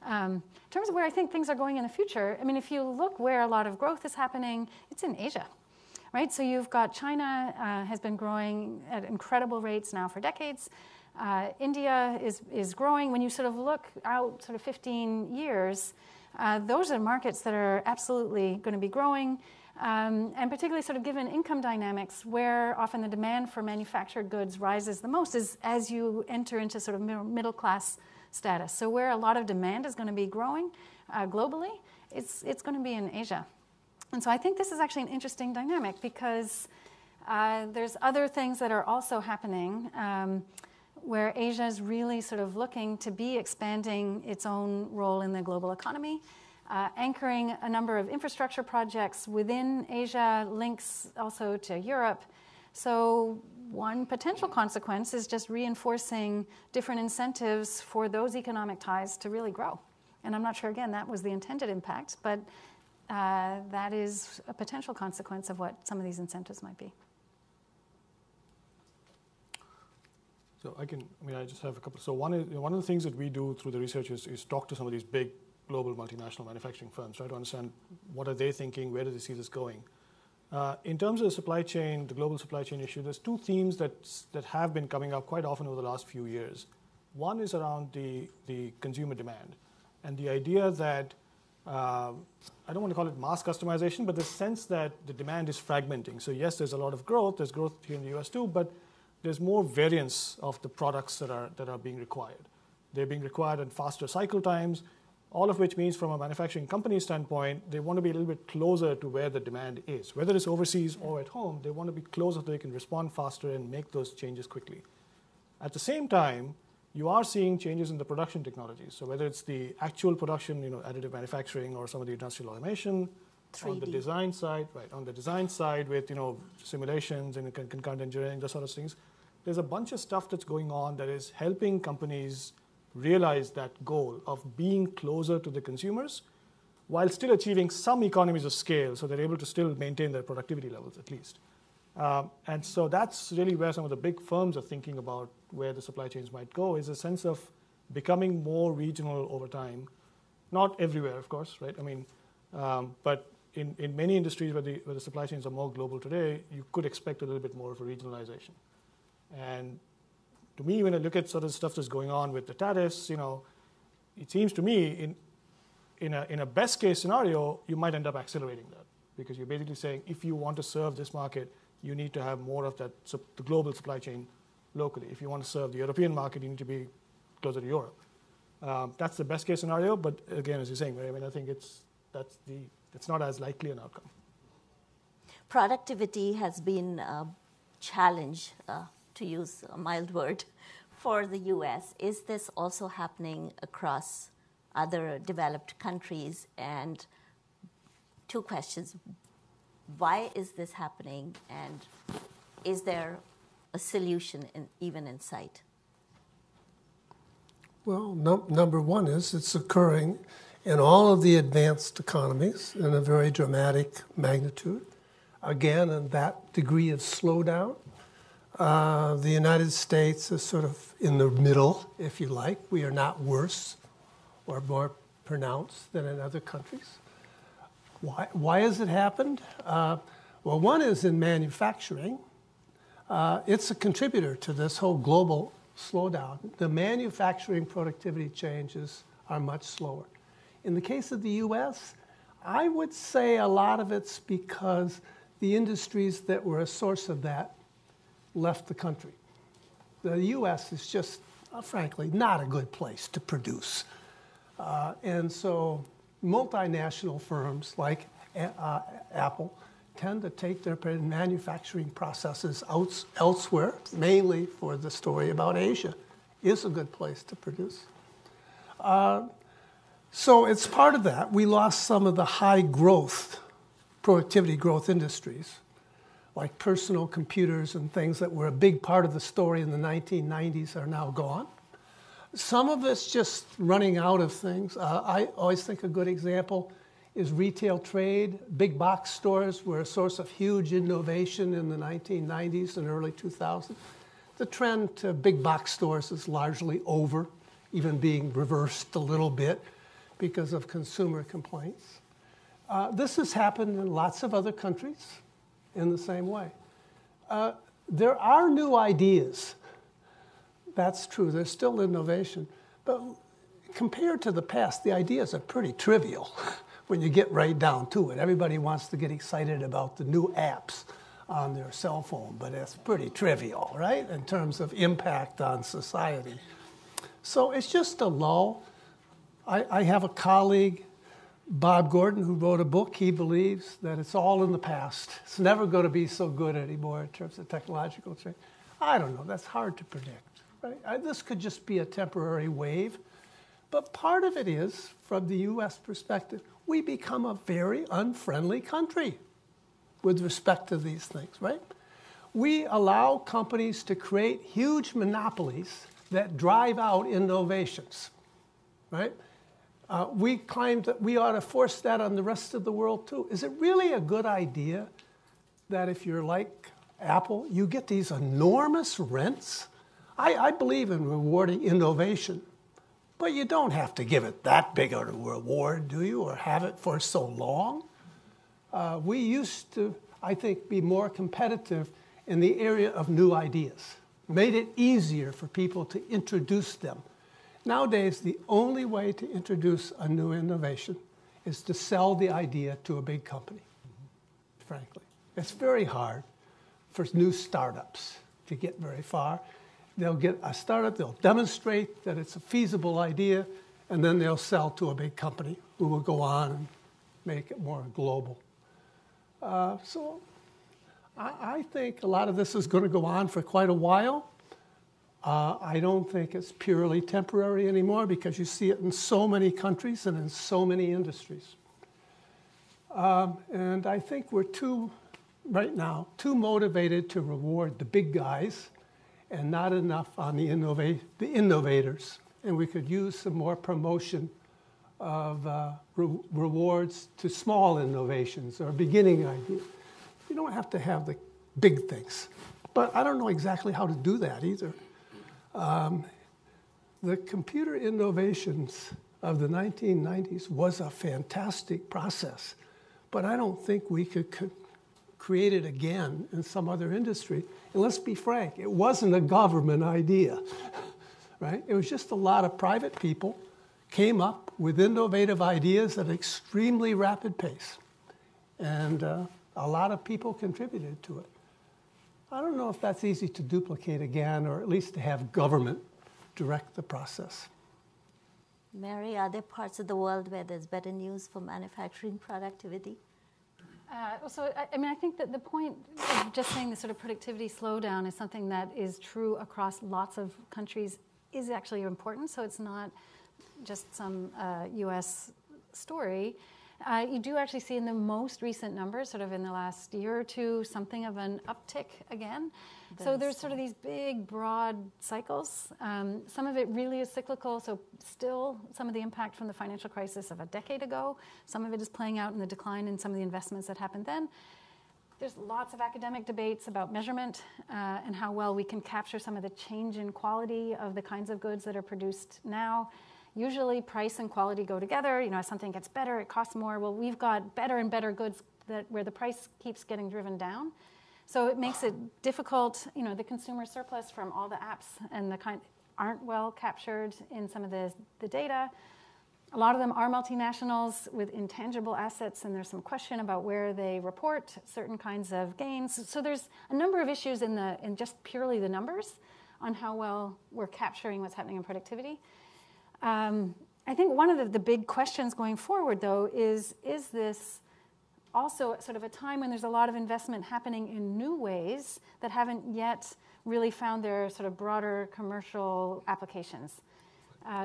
In terms of where I think things are going in the future, I mean, if you look where a lot of growth is happening, it's in Asia, right? So you've got China has been growing at incredible rates now for decades. India is growing. When you sort of look out sort of 15 years, those are markets that are absolutely going to be growing. And particularly sort of given income dynamics, where often the demand for manufactured goods rises the most is as you enter into sort of middle class status. So where a lot of demand is going to be growing globally, it's going to be in Asia. And so I think this is actually an interesting dynamic because there's other things that are also happening where Asia is really sort of looking to be expanding its own role in the global economy. Anchoring a number of infrastructure projects within Asia, links also to Europe. So one potential consequence is just reinforcing different incentives for those economic ties to really grow. And I'm not sure, again, that was the intended impact, but that is a potential consequence of what some of these incentives might be. So I just have a couple. So one of the things that we do through the research is talk to some of these big global multinational manufacturing firms, try to understand what are they thinking, where do they see this going. In terms of the supply chain, the global supply chain issue, there's two themes that have been coming up quite often over the last few years. One is around the consumer demand, and the idea that, I don't want to call it mass customization, but the sense that the demand is fragmenting. So yes, there's a lot of growth, there's growth here in the US too, but there's more variance of the products that are being required. They're being required at faster cycle times, all of which means from a manufacturing company standpoint, they want to be a little bit closer to where the demand is. Whether it's overseas or at home, they want to be closer so they can respond faster and make those changes quickly. At the same time, you are seeing changes in the production technologies. So whether it's the actual production, additive manufacturing or some of the industrial automation, 3D. On the design side, right, on the design side with, simulations and concurrent engineering, those sort of things, there's a bunch of stuff that's going on that is helping companies realize that goal of being closer to the consumers while still achieving some economies of scale, so they're able to still maintain their productivity levels at least. And so that's really where some of the big firms are thinking about where the supply chains might go, is a sense of becoming more regional over time. Not everywhere, of course, right? But in many industries where the supply chains are more global today, you could expect a little bit more of a regionalization. And to me, when I look at sort of stuff that's going on with the tariffs, it seems to me in a best case scenario, you might end up accelerating that, because you're basically saying if you want to serve this market, you need to have more of that the global supply chain locally. If you want to serve the European market, you need to be closer to Europe. That's the best case scenario, but again, as you're saying, I think it's not as likely an outcome. Productivity has been a challenge, to use a mild word, for the US. Is this also happening across other developed countries? And two questions. Why is this happening? And is there a solution even in sight? Well, number one is it's occurring in all of the advanced economies in a very dramatic magnitude. Again, in that degree of slowdown. The United States is sort of in the middle, if you like. We are not worse or more pronounced than in other countries. Why has it happened? Well, one is in manufacturing. It's a contributor to this whole global slow down. The manufacturing productivity changes are much slower. In the case of the US, I would say a lot of it's because the industries that were a source of that left the country. The US is just, frankly, not a good place to produce. And so multinational firms like Apple tend to take their manufacturing processes elsewhere, mainly for the story about Asia, is a good place to produce. So it's part of that. We lost some of the high growth, productivity growth industries, like personal computers and things that were a big part of the story in the 1990s are now gone. Some of it's just running out of things. I always think a good example is retail trade. Big box stores were a source of huge innovation in the 1990s and early 2000s. The trend to big box stores is largely over, even being reversed a little bit because of consumer complaints. This has happened in lots of other countries in the same way. There are new ideas. That's true. There's still innovation. But compared to the past, the ideas are pretty trivial when you get right down to it. Everybody wants to get excited about the new apps on their cell phone, but it's pretty trivial, right, in terms of impact on society. So it's just a lull. I have a colleague, Bob Gordon, who wrote a book. He believes that it's all in the past. It's never going to be so good anymore in terms of technological change. I don't know. That's hard to predict. Right? This could just be a temporary wave. But part of it is, from the U.S. perspective, we become a very unfriendly country with respect to these things, right? We allow companies to create huge monopolies that drive out innovations, right? We claim that we ought to force that on the rest of the world too. Is it really a good idea that if you're like Apple, you get these enormous rents? I believe in rewarding innovation, but you don't have to give it that big a reward, do you, or have it for so long? We used to, I think, be more competitive in the area of new ideas, made it easier for people to introduce them. Nowadays, the only way to introduce a new innovation is to sell the idea to a big company, frankly. It's very hard for new startups to get very far. They'll get a startup, they'll demonstrate that it's a feasible idea, and then they'll sell to a big company who will go on and make it more global. So I think a lot of this is going to go on for quite a while. I don't think it's purely temporary anymore because you see it in so many countries and in so many industries. And I think we're right now, too motivated to reward the big guys and not enough on the innovators. And we could use some more promotion of rewards to small innovations or beginning ideas. You don't have to have the big things. But I don't know exactly how to do that either. The computer innovations of the 1990s was a fantastic process, but I don't think we could create it again in some other industry. And let's be frank, it wasn't a government idea, right? It was just a lot of private people came up with innovative ideas at an extremely rapid pace. And a lot of people contributed to it. I don't know if that's easy to duplicate again, or at least to have government direct the process. Mary, are there parts of the world where there's better news for manufacturing productivity? I think that the point of just saying the sort of productivity slowdown is something that is true across lots of countries is actually important. So it's not just some U.S. story. You do actually see in the most recent numbers, sort of in the last year or two, something of an uptick again. So there's sort of these big, broad cycles. Some of it really is cyclical, so still some of the impact from the financial crisis of a decade ago. Some of it is playing out in the decline in some of the investments that happened then. There's lots of academic debates about measurement and how well we can capture some of the change in quality of the kinds of goods that are produced now. Usually price and quality go together. You know, as something gets better, it costs more. Well, we've got better and better goods where the price keeps getting driven down. So it makes it difficult, the consumer surplus from all the apps and the kind aren't well captured in some of the data. A lot of them are multinationals with intangible assets, and there's some question about where they report certain kinds of gains. So there's a number of issues in just purely the numbers on how well we're capturing what's happening in productivity. I think one of the big questions going forward, though, is this also sort of a time when there's a lot of investment happening in new ways that haven't yet really found their sort of broader commercial applications.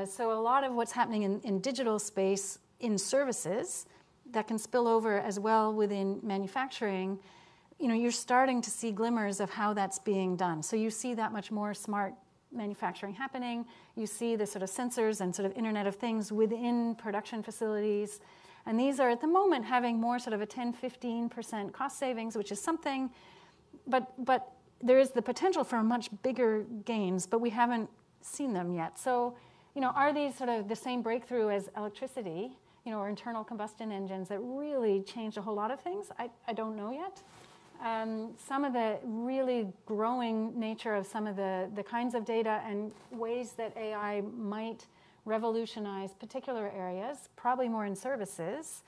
So a lot of what's happening in digital space in services that can spill over as well within manufacturing, you're starting to see glimmers of how that's being done. So you see that much more smart manufacturing happening. You see the sort of sensors and sort of Internet of Things within production facilities. And these are at the moment having more sort of a 10-15% cost savings, which is something, but there is the potential for much bigger gains, but we haven't seen them yet. So, are these sort of the same breakthrough as electricity, or internal combustion engines that really changed a whole lot of things? I don't know yet. Some of the really growing nature of some of the kinds of data and ways that AI might revolutionize particular areas, probably more in services.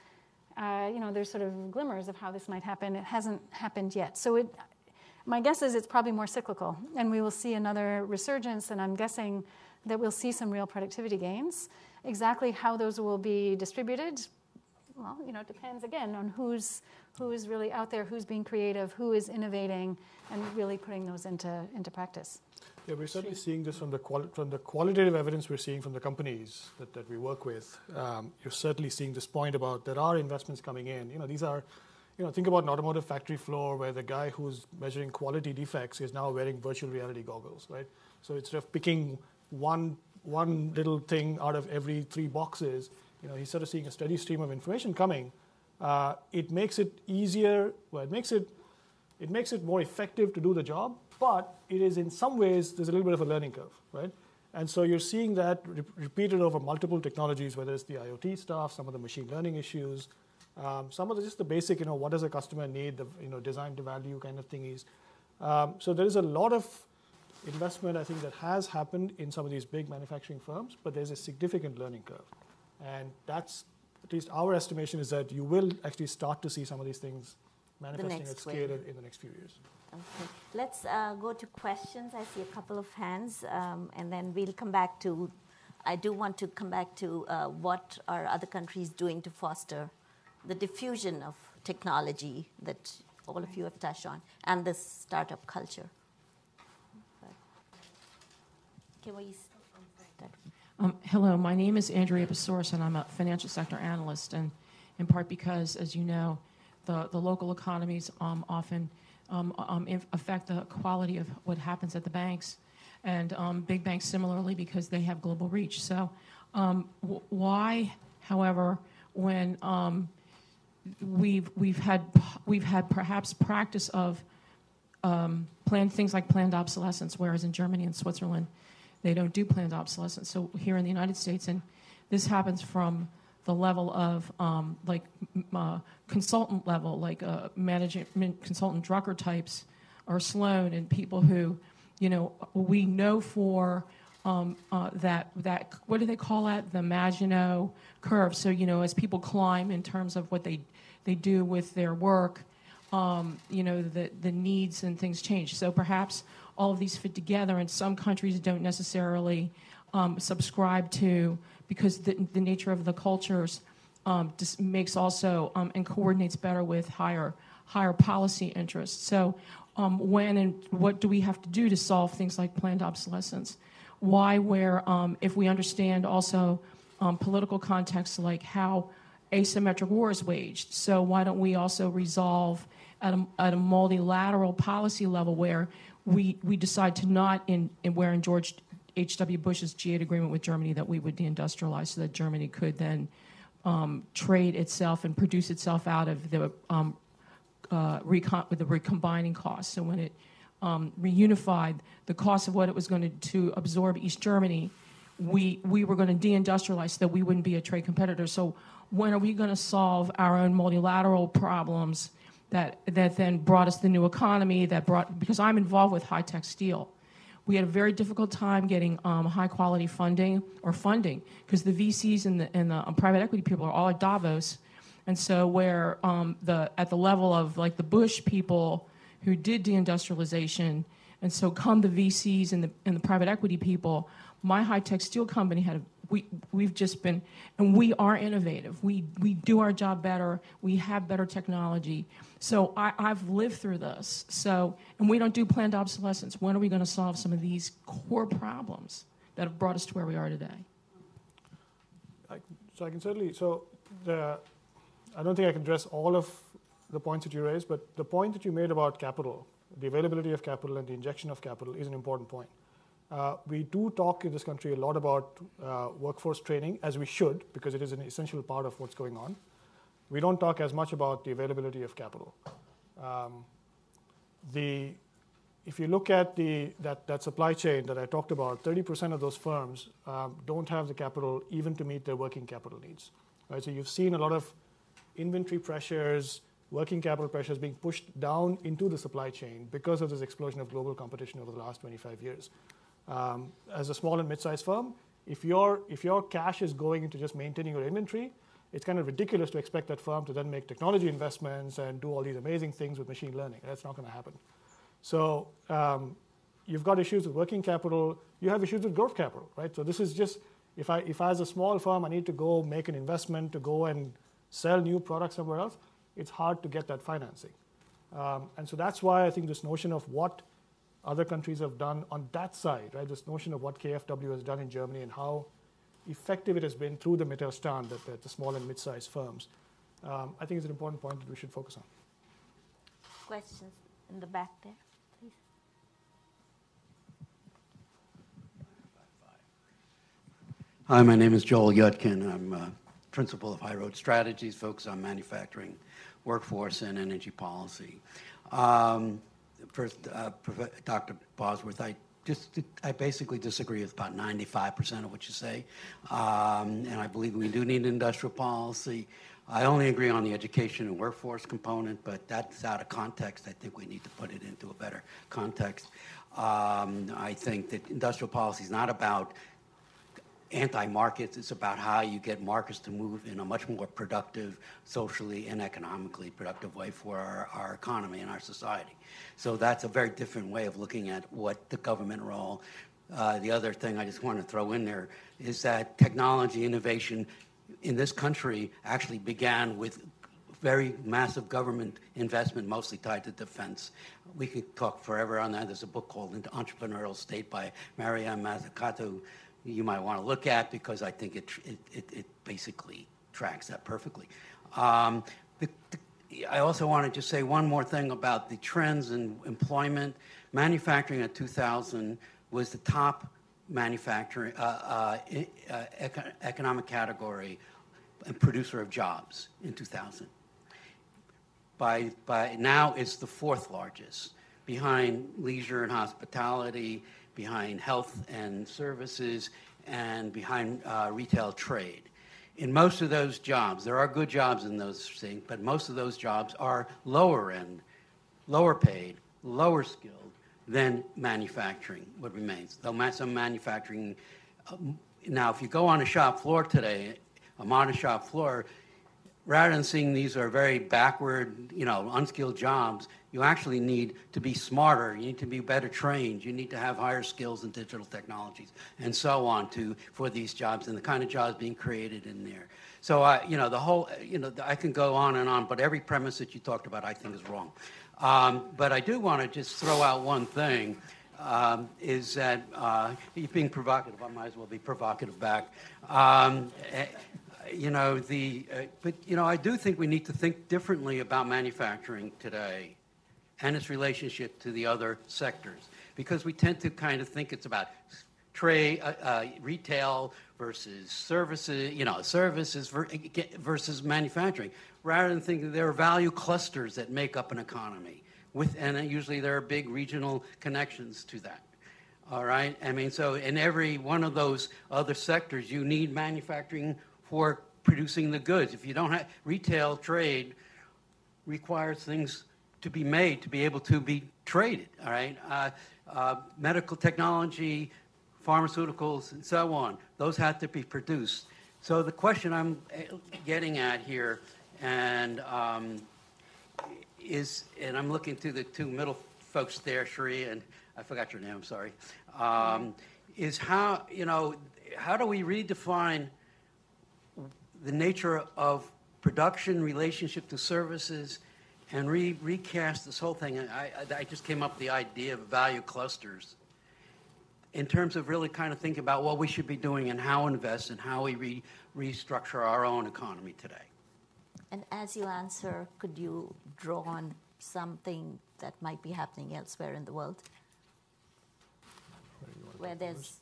There's sort of glimmers of how this might happen. It hasn't happened yet. So my guess is it's probably more cyclical, and we will see another resurgence, and I'm guessing that we'll see some real productivity gains. Exactly how those will be distributed, well, it depends again on who is really out there, who's being creative, who is innovating, and really putting those into practice. Yeah, we're certainly seeing this from the qualitative evidence we're seeing from the companies that we work with. You're certainly seeing this point about there are investments coming in. These are, think about an automotive factory floor where the guy who's measuring quality defects is now wearing virtual reality goggles, right? So instead of picking one little thing out of every 3 boxes, he's sort of seeing a steady stream of information coming. It makes it easier. Well, it makes it more effective to do the job, but it is in some ways there's a little bit of a learning curve, right? And so you're seeing that repeated over multiple technologies, whether it's the IoT stuff, some of the machine learning issues, some of just the basic, what does a customer need, the design to value kind of thingies. So there is a lot of investment, I think, that has happened in some of these big manufacturing firms, but there's a significant learning curve. And that's, at least our estimation is that you will actually start to see some of these things manifesting at scale in the next few years. Okay. Let's go to questions. I see a couple of hands, and then we'll come back to, I do want to come back to what are other countries doing to foster the diffusion of technology that all of you have touched on, and this startup culture. Can we start? Hello, my name is Andrea Besource, and I'm a financial sector analyst, and in part because, as you know, the local economies often affect the quality of what happens at the banks, and big banks similarly because they have global reach. So why, however, when we've had perhaps practice of things like planned obsolescence, whereas in Germany and Switzerland they don't do planned obsolescence. So here in the United States, and this happens from the level of consultant level, like management consultant Drucker types or Sloan, and people who, we know for that what do they call that? The Maginot curve. So, as people climb in terms of what they do with their work, the needs and things change. So perhaps all of these fit together, and some countries don't necessarily subscribe to, because the nature of the cultures just makes also and coordinates better with higher policy interests. So when and what do we have to do to solve things like planned obsolescence? Why, where, if we understand also political contexts like how asymmetric war is waged, so why don't we also resolve at a multilateral policy level where we decide to not in George H.W. Bush's G8 agreement with Germany that we would deindustrialize so that Germany could then trade itself and produce itself out of the recombining costs. So when it reunified the cost of what it was going to absorb East Germany, we were going to deindustrialize so that we wouldn't be a trade competitor. So when are we going to solve our own multilateral problems that then brought us the new economy, because I'm involved with high-tech steel. We had a very difficult time getting high-quality funding, because the VCs and the private equity people are all at Davos. And so where at the level of like the Bush people who did deindustrialization, and so come the VCs and the private equity people, my high-tech steel company we've just been, and we are innovative. We do our job better. We have better technology. So I've lived through this. So, and we don't do planned obsolescence. When are we going to solve some of these core problems that have brought us to where we are today? I can certainly, I don't think I can address all of the points that you raised, but the point that you made about capital, the availability of capital and the injection of capital is an important point. We do talk in this country a lot about workforce training, as we should, because it is an essential part of what's going on. We don't talk as much about the availability of capital. If you look at that supply chain that I talked about, 30% of those firms don't have the capital even to meet their working capital needs. Right? So you've seen a lot of inventory pressures, working capital pressures being pushed down into the supply chain because of this explosion of global competition over the last 25 years. As a small and mid-sized firm, if your cash is going into just maintaining your inventory, it's kind of ridiculous to expect that firm to then make technology investments and do all these amazing things with machine learning. That's not going to happen. So you've got issues with working capital. You have issues with growth capital, right? So this is just, if as a small firm, I need to go make an investment to go and sell new products somewhere else, it's hard to get that financing. And so that's why I think this notion of what other countries have done on that side, right? This notion of what KfW has done in Germany and how effective it has been through the Mittelstand, the small and mid-sized firms, I think is an important point that we should focus on. Questions in the back there, please. Hi, my name is Joel Yudkin. I'm principal of High Road Strategies, focused on manufacturing, workforce, and energy policy. First, Dr. Bosworth, I basically disagree with about 95% of what you say, and I believe we do need industrial policy. I only agree on the education and workforce component, but that's out of context. I think we need to put it into a better context. I think that industrial policy is not about anti-markets. It's about how you get markets to move in a much more productive, socially and economically productive way for our economy and our society. So that's a very different way of looking at what the government role. The other thing I just want to throw in there is that technology innovation in this country actually began with very massive government investment, mostly tied to defense. We could talk forever on that. There's a book called Entrepreneurial State by Marianne Mazzucato you might want to look at, because I think it basically tracks that perfectly. I also wanted to say one more thing about the trends in employment. Manufacturing in 2000 was the top manufacturing economic category and producer of jobs in 2000. By now, it's the fourth largest, behind leisure and hospitality, behind health and services, and behind retail trade. In most of those jobs, there are good jobs in those things, but most of those jobs are lower end, lower paid, lower skilled than manufacturing, what remains. Though some manufacturing, now if you go on a shop floor today, a modern shop floor, rather than seeing these are very backward, unskilled jobs, you actually need to be smarter. You need to be better trained. You need to have higher skills in digital technologies and so on for these jobs and the kind of jobs being created in there. So, the whole, I can go on and on, but every premise that you talked about I think is wrong. But I do want to just throw out one thing, is that you're being provocative. I might as well be provocative back. But I do think we need to think differently about manufacturing today and its relationship to the other sectors, because we tend to kind of think it's about trade, retail versus services, services versus manufacturing, rather than thinking there are value clusters that make up an economy, and usually there are big regional connections to that. All right, I mean, so in every one of those other sectors, you need manufacturing for producing the goods. If you don't have retail trade, requires things to be made to be able to be traded, all right? Medical technology, pharmaceuticals, and so on, those have to be produced. So the question I'm getting at here, and I'm looking to the two middle folks there, Sheree, and I forgot your name, I'm sorry, is how do we redefine the nature of production, relationship to services, and recast this whole thing? I just came up with the idea of value clusters in terms of really kind of thinking about what we should be doing and how invest and how we restructure our own economy today. And as you answer, could you draw on something that might be happening elsewhere in the world? Where there's...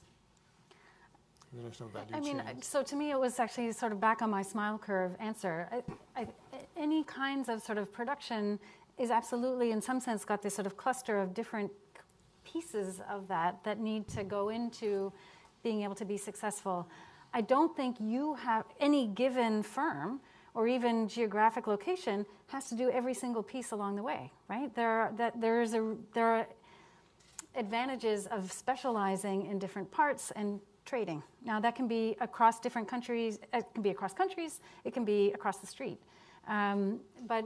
I mean, so to me, it was actually sort of back on my smile curve answer. Any kinds of sort of production is absolutely, in some sense, got this sort of cluster of different pieces of that need to go into being able to be successful. I don't think you have any given firm or even geographic location has to do every single piece along the way, right? There are advantages of specializing in different parts and trading. Now that can be across different countries, it can be across countries, it can be across the street. But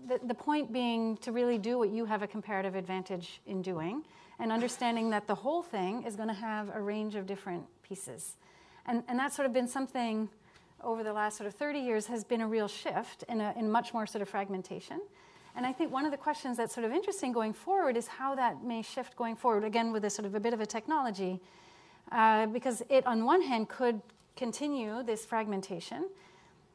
the point being to really do what you have a comparative advantage in doing and understanding that the whole thing is going to have a range of different pieces. And that's sort of been something over the last sort of 30 years has been a real shift in much more sort of fragmentation. And I think one of the questions that's sort of interesting going forward is how that may shift going forward, again with a sort of a bit of a technology, because it on one hand could continue this fragmentation.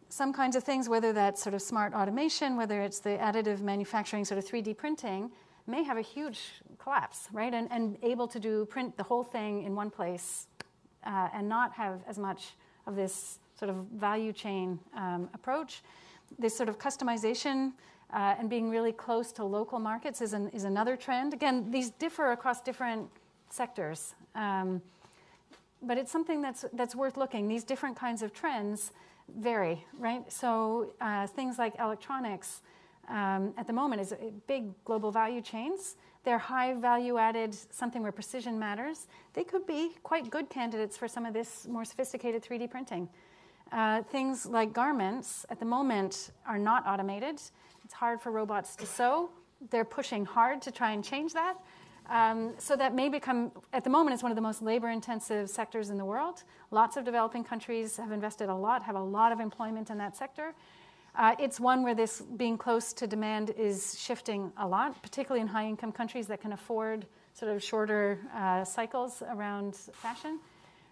Some kinds of things, whether that's sort of smart automation, whether it's the additive manufacturing, sort of 3D printing, may have a huge collapse, right? And able to print the whole thing in one place and not have as much of this sort of value chain approach. This sort of customization and being really close to local markets is another trend. Again, these differ across different sectors, but it's something that's worth looking. These different kinds of trends vary, right? So things like electronics at the moment is big global value chains. They're high value added, something where precision matters. They could be quite good candidates for some of this more sophisticated 3D printing. Things like garments at the moment are not automated. It's hard for robots to sew. They're pushing hard to try and change that. So that may become, at the moment, it's one of the most labor-intensive sectors in the world. Lots of developing countries have invested a lot, have a lot of employment in that sector. It's one where this being close to demand is shifting a lot, particularly in high-income countries that can afford sort of shorter cycles around fashion.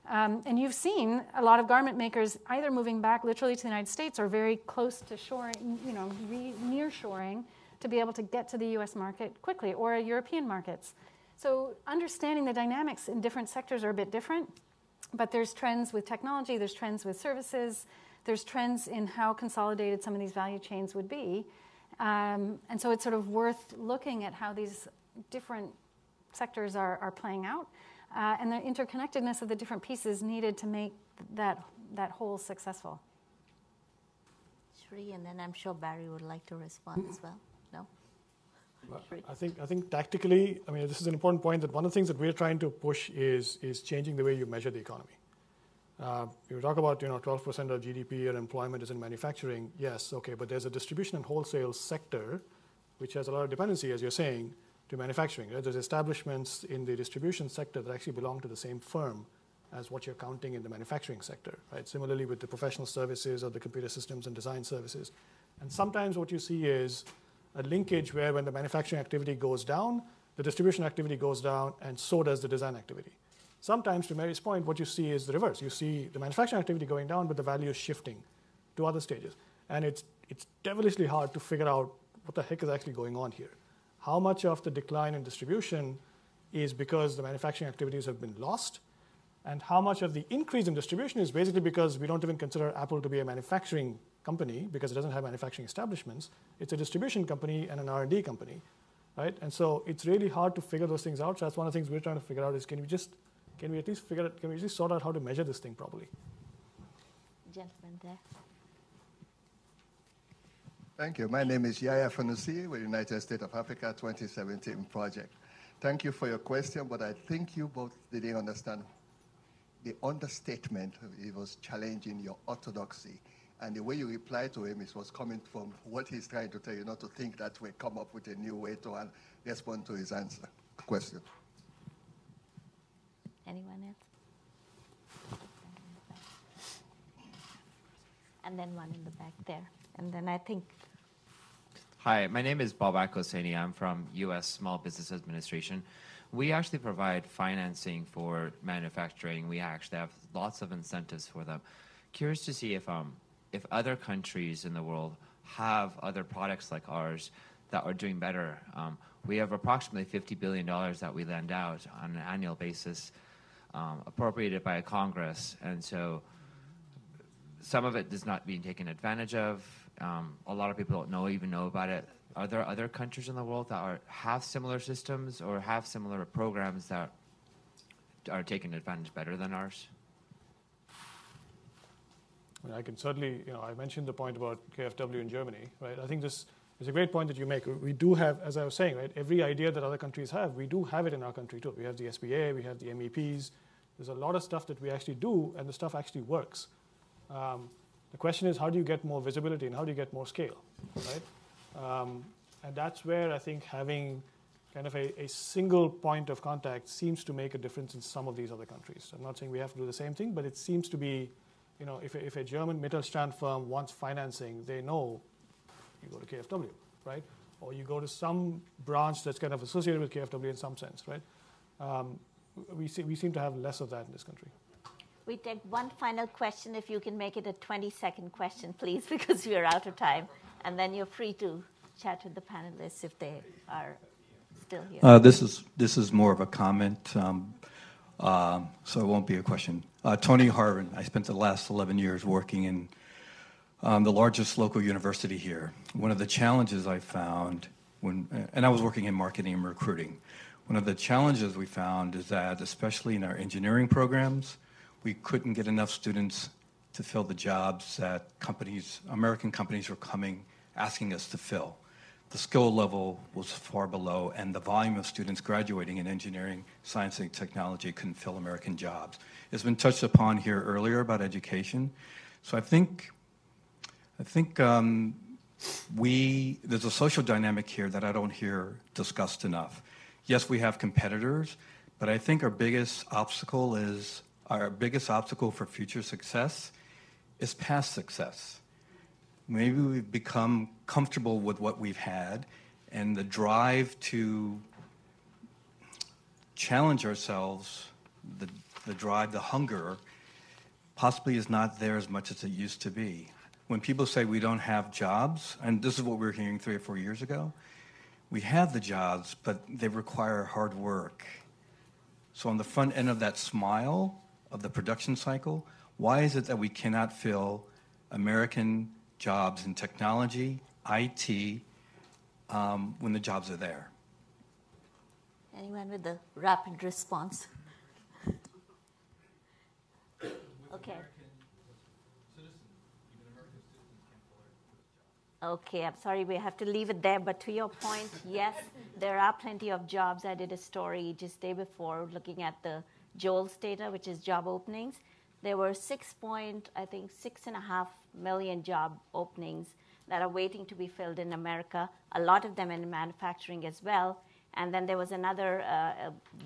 And you've seen a lot of garment makers either moving back literally to the United States or very close to shoring, near shoring, to be able to get to the US market quickly or European markets. So understanding the dynamics in different sectors are a bit different, but there's trends with technology, there's trends with services, there's trends in how consolidated some of these value chains would be. And so it's sort of worth looking at how these different sectors are playing out and the interconnectedness of the different pieces needed to make that whole successful. Sheree, and then I'm sure Barry would like to respond as well. No? I think tactically, I mean, this is an important point that one of the things that we're trying to push is changing the way you measure the economy. You talk about 12% of GDP or employment is in manufacturing. Yes, okay, but there's a distribution and wholesale sector which has a lot of dependency, as you're saying, to manufacturing. Right? There's establishments in the distribution sector that actually belong to the same firm as what you're counting in the manufacturing sector. Right? Similarly with the professional services or the computer systems and design services. And sometimes what you see is a linkage where when the manufacturing activity goes down, the distribution activity goes down, and so does the design activity. Sometimes, to Mary's point, what you see is the reverse. You see the manufacturing activity going down, but the value is shifting to other stages. And it's devilishly hard to figure out what the heck is actually going on here. How much of the decline in distribution is because the manufacturing activities have been lost, and how much of the increase in distribution is basically because we don't even consider Apple to be a manufacturing company because it doesn't have manufacturing establishments. It's a distribution company and an R&D company, right? And so it's really hard to figure those things out. So that's one of the things we're trying to figure out is can we at least sort out how to measure this thing properly? Gentleman there. Thank you. My name is Yaya Fanusi with United States of Africa 2017 project. Thank you for your question, but I think you both didn't understand the understatement. It was challenging your orthodoxy. And the way you replied to him, it was coming from what he's trying to tell you, not to think that we come up with a new way to respond to his question. Anyone else? And then one in the back there. And then I think... Hi, my name is Babak Hosseini. I'm from U.S. Small Business Administration. We actually provide financing for manufacturing. We actually have lots of incentives for them. Curious to see if other countries in the world have other products like ours that are doing better. We have approximately $50 billion that we lend out on an annual basis, appropriated by Congress, and so some of it is not being taken advantage of. A lot of people don't even know about it. Are there other countries in the world that have similar systems or have similar programs that are taking advantage better than ours? I can certainly, I mentioned the point about KfW in Germany, right? I think this is a great point that you make. We do have, as I was saying, right, every idea that other countries have, we do have it in our country too. We have the SBA, we have the MEPs. There's a lot of stuff that we actually do, and the stuff actually works. The question is, how do you get more visibility and how do you get more scale, right? And that's where I think having kind of a single point of contact seems to make a difference in some of these other countries. I'm not saying we have to do the same thing, but it seems to be, if a German Mittelstand firm wants financing, they know you go to KfW, right? Or you go to some branch that's kind of associated with KfW in some sense, right? We seem to have less of that in this country. We take one final question, if you can make it a 20-second question, please, because we are out of time. And then you're free to chat with the panelists if they are still here. This is more of a comment, so it won't be a question. Tony Harvin, I spent the last 11 years working in the largest local university here. One of the challenges I found, and I was working in marketing and recruiting, one of the challenges we found is that, especially in our engineering programs, we couldn't get enough students to fill the jobs that American companies were asking us to fill. The skill level was far below, and the volume of students graduating in engineering, science, and technology couldn't fill American jobs. It's been touched upon here earlier about education. So I think there's a social dynamic here that I don't hear discussed enough. Yes, we have competitors, but I think our biggest obstacle for future success is past success. Maybe we've become comfortable with what we've had, and the drive to challenge ourselves, the drive, the hunger, possibly is not there as much as it used to be. When people say we don't have jobs, and this is what we were hearing 3 or 4 years ago, we have the jobs, but they require hard work. So on the front end of that smile, of the production cycle, why is it that we cannot fill American jobs in technology, IT, when the jobs are there? Anyone with a rapid response? Okay. Okay, I'm sorry, we have to leave it there, but to your point, yes, there are plenty of jobs. I did a story just day before looking at the JOLTS data, which is job openings. There were 6.5 million job openings that are waiting to be filled in America, a lot of them in manufacturing as well. And then there was another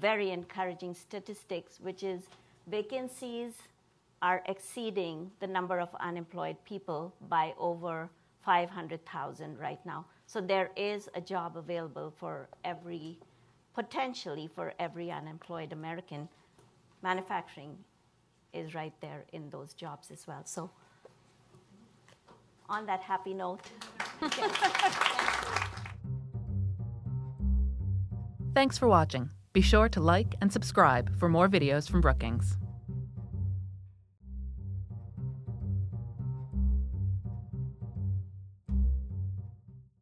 very encouraging statistics, which is vacancies are exceeding the number of unemployed people by over 500,000 right now. So there is a job available for potentially for every unemployed American. Manufacturing is right there in those jobs as well. So on that happy note. Thanks for watching. Be sure to like and subscribe for more videos from Brookings.